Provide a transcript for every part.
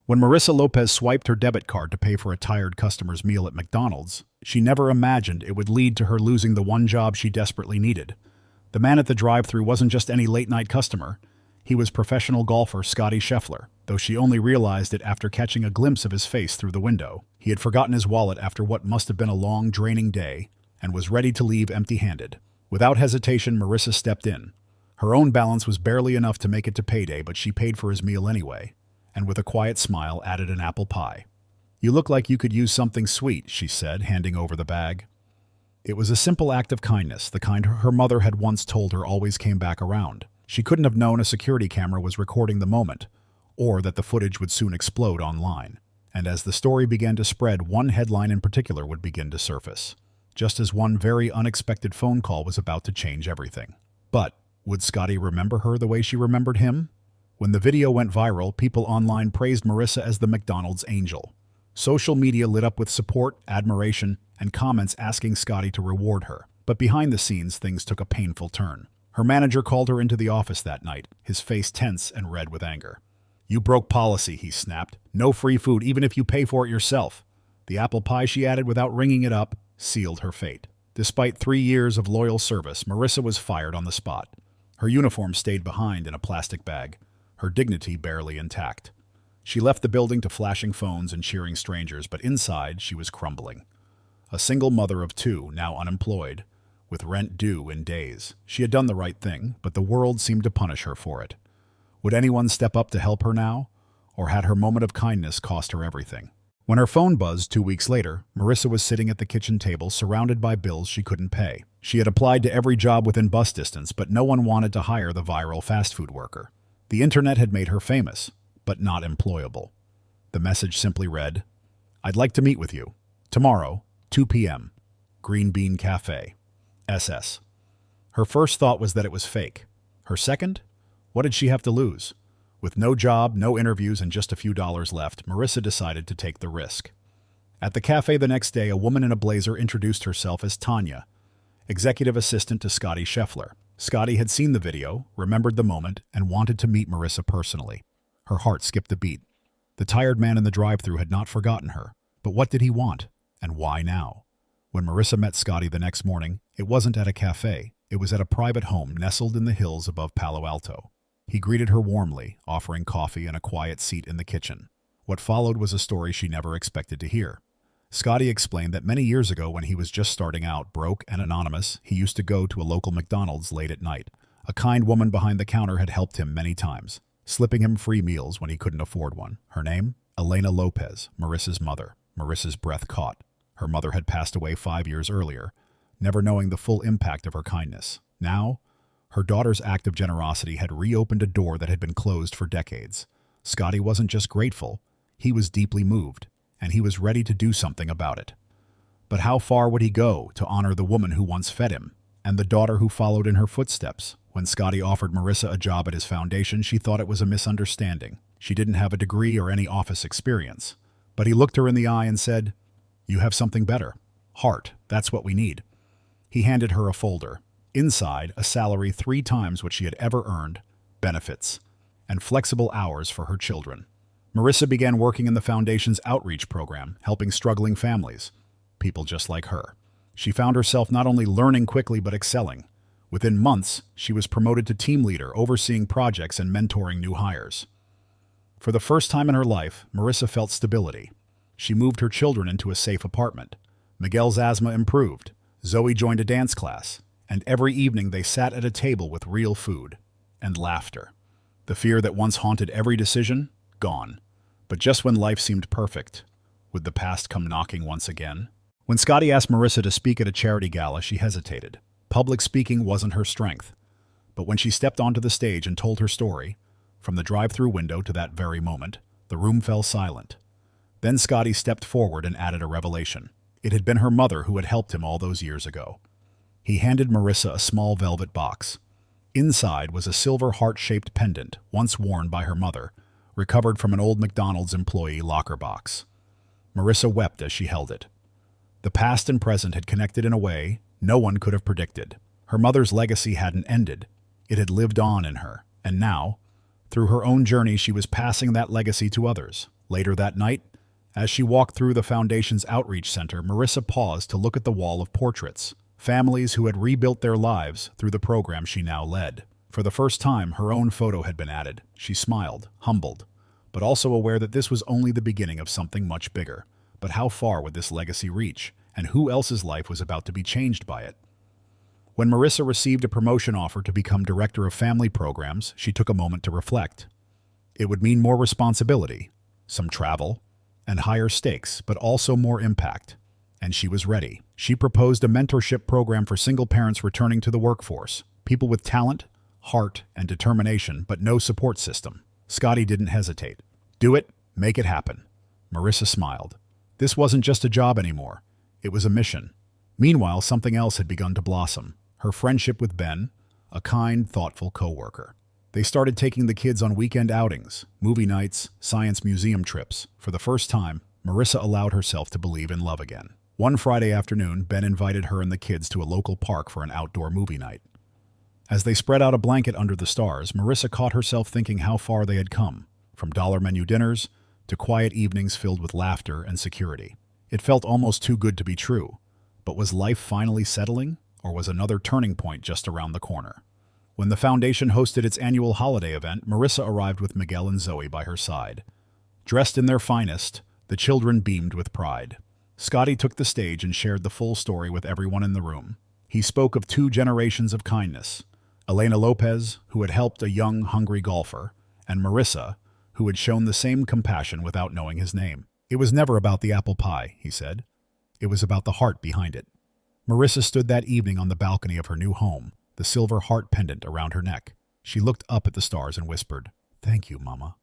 When Marissa Lopez swiped her debit card to pay for a tired customer's meal at McDonald's, she never imagined it would lead to her losing the one job she desperately needed. The man at the drive-thru wasn't just any late-night customer. He was professional golfer Scottie Scheffler, though she only realized it after catching a glimpse of his face through the window. He had forgotten his wallet after what must have been a long, draining day and was ready to leave empty-handed. Without hesitation, Marissa stepped in. Her own balance was barely enough to make it to payday, but she paid for his meal anyway, and with a quiet smile added an apple pie. "You look like you could use something sweet," she said, handing over the bag. It was a simple act of kindness, the kind her mother had once told her always came back around. She couldn't have known a security camera was recording the moment, or that the footage would soon explode online. And as the story began to spread, one headline in particular would begin to surface, just as one very unexpected phone call was about to change everything. But would Scottie remember her the way she remembered him? When the video went viral, people online praised Marissa as the McDonald's angel. Social media lit up with support, admiration, and comments asking Scottie to reward her. But behind the scenes, things took a painful turn. Her manager called her into the office that night, his face tense and red with anger. "You broke policy," he snapped. "No free food, even if you pay for it yourself." The apple pie, she added without ringing it up, sealed her fate. Despite 3 years of loyal service, Marissa was fired on the spot. Her uniform stayed behind in a plastic bag, her dignity barely intact. She left the building to flashing phones and cheering strangers, but inside she was crumbling. A single mother of 2, now unemployed, with rent due in days. She had done the right thing, but the world seemed to punish her for it. Would anyone step up to help her now? Or had her moment of kindness cost her everything? When her phone buzzed 2 weeks later, Marissa was sitting at the kitchen table surrounded by bills she couldn't pay. She had applied to every job within bus distance, but no one wanted to hire the viral fast food worker. The internet had made her famous, but not employable. The message simply read, "I'd like to meet with you. Tomorrow, 2 p.m. Green Bean Cafe. SS." Her first thought was that it was fake. Her second? What did she have to lose? With no job, no interviews, and just a few dollars left, Marissa decided to take the risk. At the cafe the next day, a woman in a blazer introduced herself as Tanya, executive assistant to Scottie Scheffler. Scottie had seen the video, remembered the moment, and wanted to meet Marissa personally. Her heart skipped a beat. The tired man in the drive-thru had not forgotten her. But what did he want? And why now? When Marissa met Scottie the next morning, it wasn't at a cafe. It was at a private home nestled in the hills above Palo Alto. He greeted her warmly, offering coffee and a quiet seat in the kitchen. What followed was a story she never expected to hear. Scottie explained that many years ago, when he was just starting out, broke and anonymous, he used to go to a local McDonald's late at night. A kind woman behind the counter had helped him many times, slipping him free meals when he couldn't afford one. Her name? Marissa Lopez, Marissa's mother. Marissa's breath caught. Her mother had passed away 5 years earlier, never knowing the full impact of her kindness. Now, her daughter's act of generosity had reopened a door that had been closed for decades. Scottie wasn't just grateful, he was deeply moved, and he was ready to do something about it. But how far would he go to honor the woman who once fed him, and the daughter who followed in her footsteps? When Scottie offered Marissa a job at his foundation, she thought it was a misunderstanding. She didn't have a degree or any office experience. But he looked her in the eye and said, "You have something better. Heart, that's what we need." He handed her a folder. Inside, a salary 3 times what she had ever earned, benefits, and flexible hours for her children. Marissa began working in the foundation's outreach program, helping struggling families, people just like her. She found herself not only learning quickly but excelling. Within months, she was promoted to team leader, overseeing projects and mentoring new hires. For the first time in her life, Marissa felt stability. She moved her children into a safe apartment. Miguel's asthma improved. Zoe joined a dance class. And every evening they sat at a table with real food and laughter. The fear that once haunted every decision, gone. But just when life seemed perfect, would the past come knocking once again? When Scottie asked Marissa to speak at a charity gala, she hesitated. Public speaking wasn't her strength. But when she stepped onto the stage and told her story, from the drive-thru window to that very moment, the room fell silent. Then Scottie stepped forward and added a revelation. It had been her mother who had helped him all those years ago. He handed Marissa a small velvet box. Inside was a silver heart-shaped pendant, once worn by her mother, recovered from an old McDonald's employee locker box. Marissa wept as she held it. The past and present had connected in a way no one could have predicted. Her mother's legacy hadn't ended. It had lived on in her, and now, Through her own journey, she was passing that legacy to others. Later that night, as she walked through the Foundation's outreach center, Marissa paused to look at the wall of portraits, families who had rebuilt their lives through the program she now led. For the first time, her own photo had been added. She smiled, humbled, but also aware that this was only the beginning of something much bigger. But how far would this legacy reach, and who else's life was about to be changed by it? When Marissa received a promotion offer to become director of family programs, she took a moment to reflect. It would mean more responsibility, some travel, and higher stakes, but also more impact. And she was ready. She proposed a mentorship program for single parents returning to the workforce, people with talent, heart, and determination, but no support system. Scottie didn't hesitate. Do it, make it happen. Marissa smiled. This wasn't just a job anymore. It was a mission. Meanwhile, something else had begun to blossom. Her friendship with Ben, a kind, thoughtful coworker. They started taking the kids on weekend outings, movie nights, science museum trips. For the first time, Marissa allowed herself to believe in love again. One Friday afternoon, Ben invited her and the kids to a local park for an outdoor movie night. As they spread out a blanket under the stars, Marissa caught herself thinking how far they had come, from dollar menu dinners to quiet evenings filled with laughter and security. It felt almost too good to be true. But was life finally settling, or was another turning point just around the corner? When the Foundation hosted its annual holiday event, Marissa arrived with Miguel and Zoe by her side. Dressed in their finest, the children beamed with pride. Scottie took the stage and shared the full story with everyone in the room. He spoke of 2 generations of kindness. Marissa Lopez, who had helped a young, hungry golfer, and Marissa, who had shown the same compassion without knowing his name. It was never about the apple pie, he said. It was about the heart behind it. Marissa stood that evening on the balcony of her new home, the silver heart pendant around her neck. She looked up at the stars and whispered, "Thank you, Mama."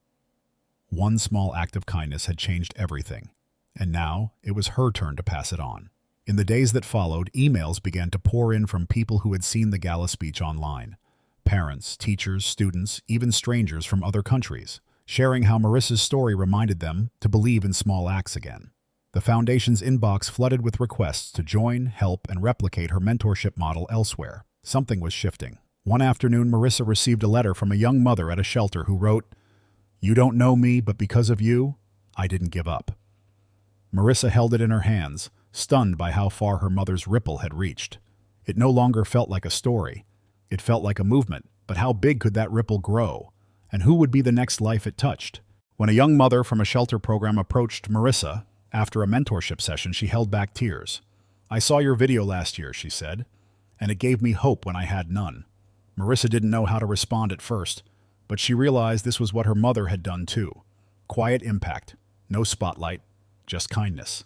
One small act of kindness had changed everything, and now it was her turn to pass it on. In the days that followed, emails began to pour in from people who had seen the gala speech online. Parents, teachers, students, even strangers from other countries, sharing how Marissa's story reminded them to believe in small acts again. The Foundation's inbox flooded with requests to join, help, and replicate her mentorship model elsewhere. Something was shifting. One afternoon, Marissa received a letter from a young mother at a shelter who wrote, "You don't know me, but because of you, I didn't give up." Marissa held it in her hands, stunned by how far her mother's ripple had reached. It no longer felt like a story. It felt like a movement, but how big could that ripple grow? And who would be the next life it touched? When a young mother from a shelter program approached Marissa after a mentorship session, she held back tears. "I saw your video last year," she said, "and it gave me hope when I had none." Marissa didn't know how to respond at first, but she realized this was what her mother had done too. Quiet impact, no spotlight, just kindness.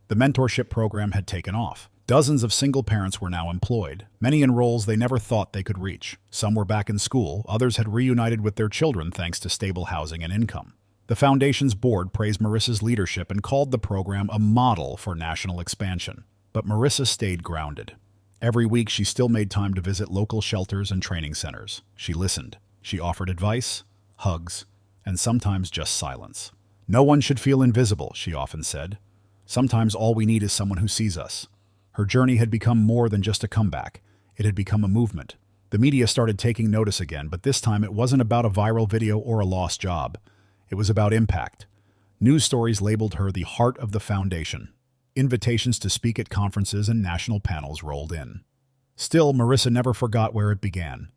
The mentorship program had taken off. Dozens of single parents were now employed, many in roles they never thought they could reach. Some were back in school, others had reunited with their children thanks to stable housing and income. The Foundation's board praised Marissa's leadership and called the program a model for national expansion. But Marissa stayed grounded. Every week she still made time to visit local shelters and training centers. She listened. She offered advice, hugs, and sometimes just silence. "No one should feel invisible," she often said. "Sometimes all we need is someone who sees us." Her journey had become more than just a comeback. It had become a movement. The media started taking notice again, but this time it wasn't about a viral video or a lost job. It was about impact. News stories labeled her the heart of the Foundation. Invitations to speak at conferences and national panels rolled in. Still, Marissa never forgot where it began.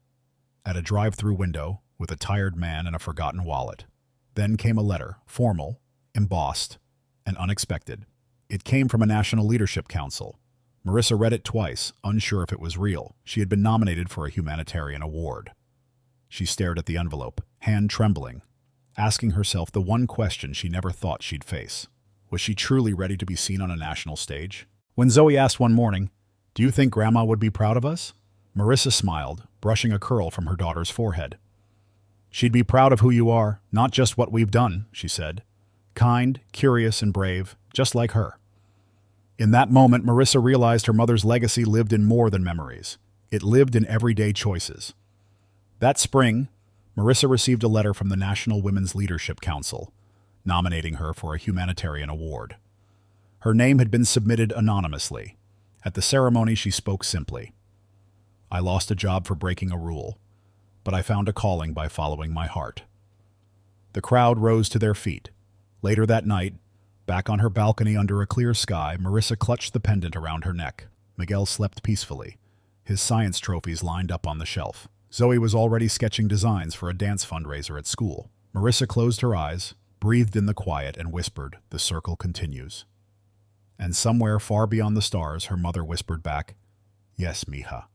At a drive-thru window, with a tired man and a forgotten wallet. Then came a letter, formal, embossed, and unexpected. It came from a National Leadership Council. Marissa read it twice, unsure if it was real. She had been nominated for a humanitarian award. She stared at the envelope, hand trembling, asking herself the one question she never thought she'd face. Was she truly ready to be seen on a national stage? When Zoe asked one morning, "Do you think Grandma would be proud of us?" Marissa smiled, brushing a curl from her daughter's forehead. "She'd be proud of who you are, not just what we've done," she said. "Kind, curious, and brave, just like her." In that moment, Marissa realized her mother's legacy lived in more than memories. It lived in everyday choices. That spring, Marissa received a letter from the National Women's Leadership Council, nominating her for a humanitarian award. Her name had been submitted anonymously. At the ceremony, she spoke simply. "I lost a job for breaking a rule, but I found a calling by following my heart." The crowd rose to their feet. Later that night, back on her balcony under a clear sky, Marissa clutched the pendant around her neck. Miguel slept peacefully, his science trophies lined up on the shelf. Zoe was already sketching designs for a dance fundraiser at school. Marissa closed her eyes, breathed in the quiet, and whispered, "The circle continues." And somewhere far beyond the stars, her mother whispered back, "Yes, mija,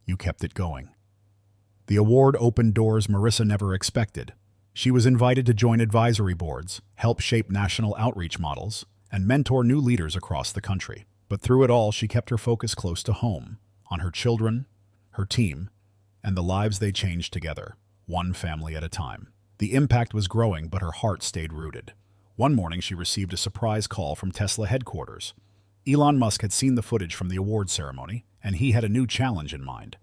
you kept it going." The award opened doors Marissa never expected. She was invited to join advisory boards, help shape national outreach models, and mentor new leaders across the country. But through it all, she kept her focus close to home, on her children, her team, and the lives they changed together, one family at a time. The impact was growing, but her heart stayed rooted. One morning, she received a surprise call from Tesla headquarters. Elon Musk had seen the footage from the award ceremony, and he had a new challenge in mind.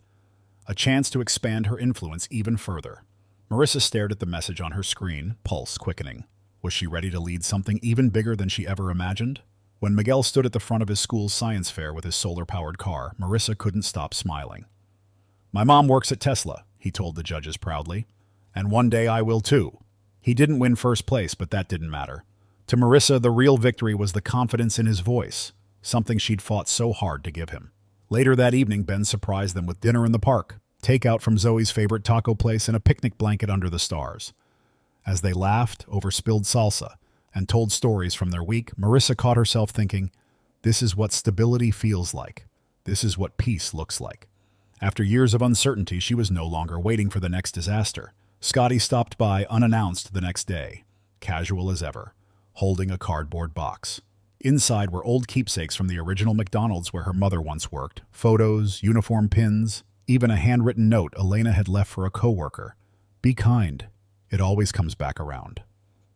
A chance to expand her influence even further. Marissa stared at the message on her screen, pulse quickening. Was she ready to lead something even bigger than she ever imagined? When Miguel stood at the front of his school's science fair with his solar-powered car, Marissa couldn't stop smiling. "My mom works at Tesla," he told the judges proudly. "And one day I will too." He didn't win first place, but that didn't matter. To Marissa, the real victory was the confidence in his voice, something she'd fought so hard to give him. Later that evening, Ben surprised them with dinner in the park, takeout from Zoe's favorite taco place, and a picnic blanket under the stars. As they laughed over spilled salsa and told stories from their week, Marissa caught herself thinking, this is what stability feels like. This is what peace looks like. After years of uncertainty, she was no longer waiting for the next disaster. Scottie stopped by unannounced the next day, casual as ever, holding a cardboard box. Inside were old keepsakes from the original McDonald's where her mother once worked, photos, uniform pins, even a handwritten note Elena had left for a coworker. "Be kind. It always comes back around."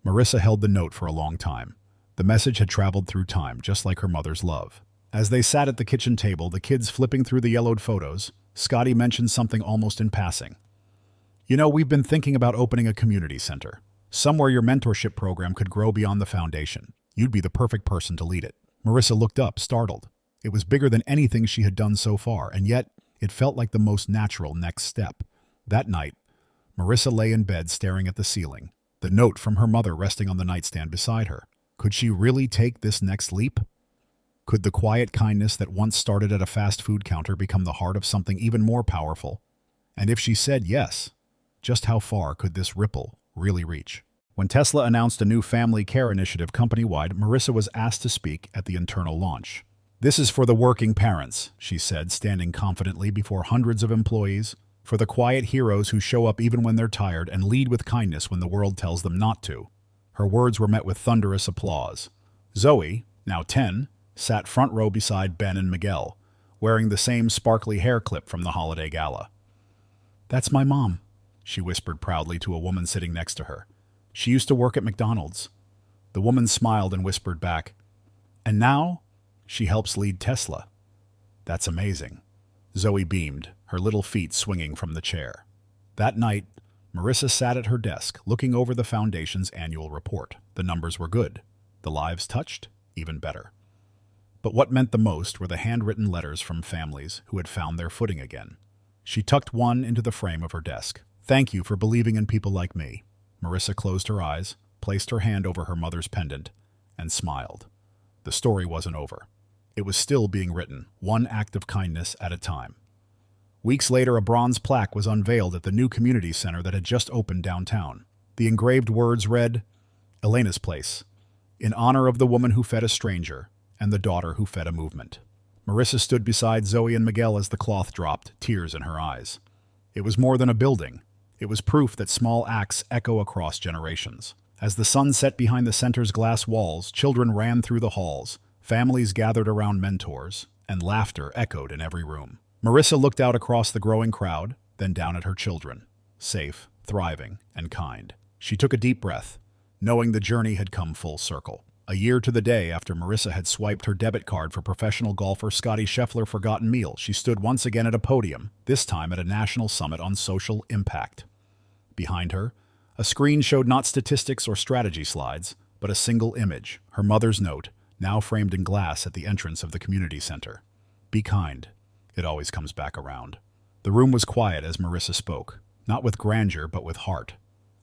Marissa held the note for a long time. The message had traveled through time, just like her mother's love. As they sat at the kitchen table, the kids flipping through the yellowed photos, Scottie mentioned something almost in passing. "You know, we've been thinking about opening a community center. Somewhere your mentorship program could grow beyond the foundation. You'd be the perfect person to lead it." Marissa looked up, startled. It was bigger than anything she had done so far, and yet it felt like the most natural next step. That night, Marissa lay in bed staring at the ceiling, the note from her mother resting on the nightstand beside her. Could she really take this next leap? Could the quiet kindness that once started at a fast food counter become the heart of something even more powerful? And if she said yes, just how far could this ripple really reach? When Tesla announced a new family care initiative company-wide, Marissa was asked to speak at the internal launch. "This is for the working parents," she said, standing confidently before hundreds of employees, "for the quiet heroes who show up even when they're tired and lead with kindness when the world tells them not to." Her words were met with thunderous applause. Zoe, now 10, sat front row beside Ben and Miguel, wearing the same sparkly hair clip from the holiday gala. "That's my mom," she whispered proudly to a woman sitting next to her. "She used to work at McDonald's." The woman smiled and whispered back, "And now she helps lead Tesla." "That's amazing." Zoe beamed, her little feet swinging from the chair. That night, Marissa sat at her desk, looking over the foundation's annual report. The numbers were good. The lives touched, even better. But what meant the most were the handwritten letters from families who had found their footing again. She tucked one into the frame of her desk. "Thank you for believing in people like me." Marissa closed her eyes, placed her hand over her mother's pendant, and smiled. The story wasn't over. It was still being written, one act of kindness at a time. Weeks later, a bronze plaque was unveiled at the new community center that had just opened downtown. The engraved words read, "Elena's Place, in honor of the woman who fed a stranger and the daughter who fed a movement." Marissa stood beside Zoe and Miguel as the cloth dropped, tears in her eyes. It was more than a building. It was proof that small acts echo across generations. As the sun set behind the center's glass walls, children ran through the halls, families gathered around mentors, and laughter echoed in every room. Marissa looked out across the growing crowd, then down at her children, safe, thriving, and kind. She took a deep breath, knowing the journey had come full circle. A year to the day after Marissa had swiped her debit card for professional golfer Scottie Scheffler forgotten meal, she stood once again at a podium, this time at a national summit on social impact. Behind her, a screen showed not statistics or strategy slides, but a single image, her mother's note, now framed in glass at the entrance of the community center. "Be kind. It always comes back around." The room was quiet as Marissa spoke. Not with grandeur, but with heart.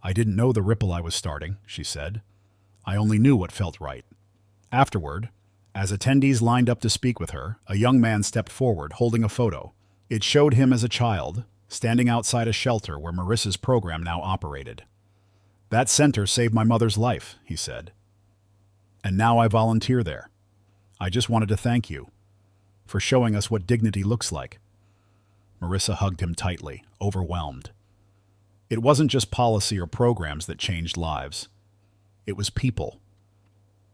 I didn't know the ripple I was starting, she said. I only knew what felt right. Afterward, as attendees lined up to speak with her, a young man stepped forward holding a photo. It showed him as a child, standing outside a shelter where Marissa's program now operated. That center saved my mother's life, he said. And now I volunteer there. I just wanted to thank you for showing us what dignity looks like. Marissa hugged him tightly, overwhelmed. It wasn't just policy or programs that changed lives. It was people,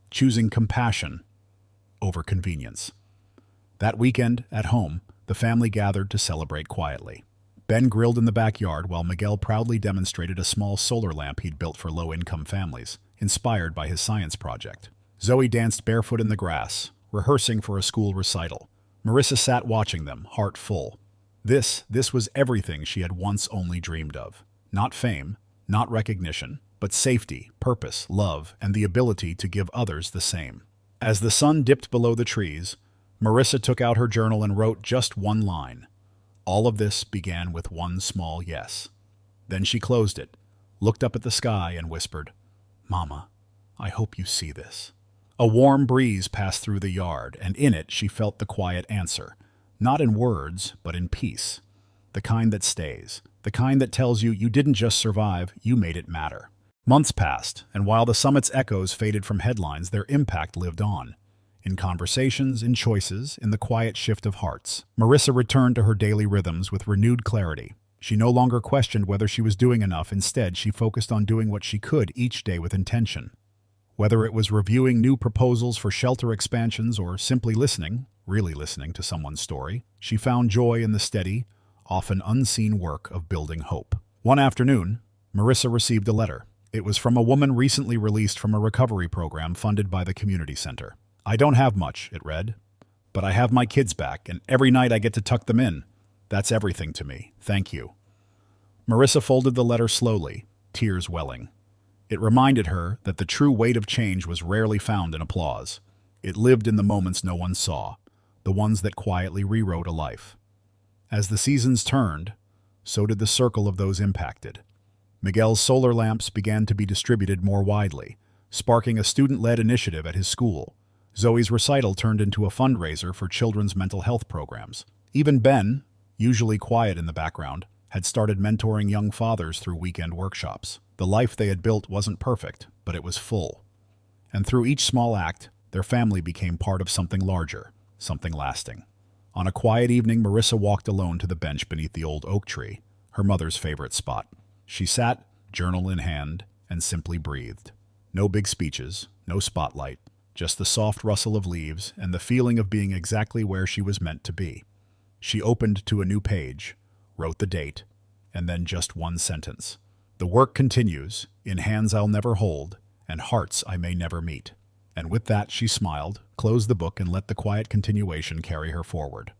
choosing compassion over convenience. That weekend, at home, the family gathered to celebrate quietly. Ben grilled in the backyard while Miguel proudly demonstrated a small solar lamp he'd built for low-income families, inspired by his science project. Zoe danced barefoot in the grass, rehearsing for a school recital. Marissa sat watching them, heart full. This was everything she had once only dreamed of. Not fame, not recognition, but safety, purpose, love, and the ability to give others the same. As the sun dipped below the trees, Marissa took out her journal and wrote just one line. All of this began with one small yes. Then she closed it, looked up at the sky, and whispered, "Mama, I hope you see this." A warm breeze passed through the yard, and in it she felt the quiet answer, not in words, but in peace. The kind that stays, the kind that tells you you didn't just survive, you made it matter. Months passed, and while the summit's echoes faded from headlines, their impact lived on. In conversations, in choices, in the quiet shift of hearts. Marissa returned to her daily rhythms with renewed clarity. She no longer questioned whether she was doing enough. Instead, she focused on doing what she could each day with intention. Whether it was reviewing new proposals for shelter expansions or simply listening, really listening to someone's story, she found joy in the steady, often unseen work of building hope. One afternoon, Marissa received a letter. It was from a woman recently released from a recovery program funded by the community center. "I don't have much," it read, "but I have my kids back, and every night I get to tuck them in. That's everything to me. Thank you." Marissa folded the letter slowly, tears welling. It reminded her that the true weight of change was rarely found in applause. It lived in the moments no one saw, the ones that quietly rewrote a life. As the seasons turned, so did the circle of those impacted. Miguel's solar lamps began to be distributed more widely, sparking a student-led initiative at his school. Zoe's recital turned into a fundraiser for children's mental health programs. Even Ben, usually quiet in the background, had started mentoring young fathers through weekend workshops. The life they had built wasn't perfect, but it was full. And through each small act, their family became part of something larger, something lasting. On a quiet evening, Marissa walked alone to the bench beneath the old oak tree, her mother's favorite spot. She sat, journal in hand, and simply breathed. No big speeches, no spotlight, just the soft rustle of leaves and the feeling of being exactly where she was meant to be. She opened to a new page, wrote the date, and then just one sentence. "The work continues, in hands I'll never hold, and hearts I may never meet." And with that, she smiled, closed the book, and let the quiet continuation carry her forward.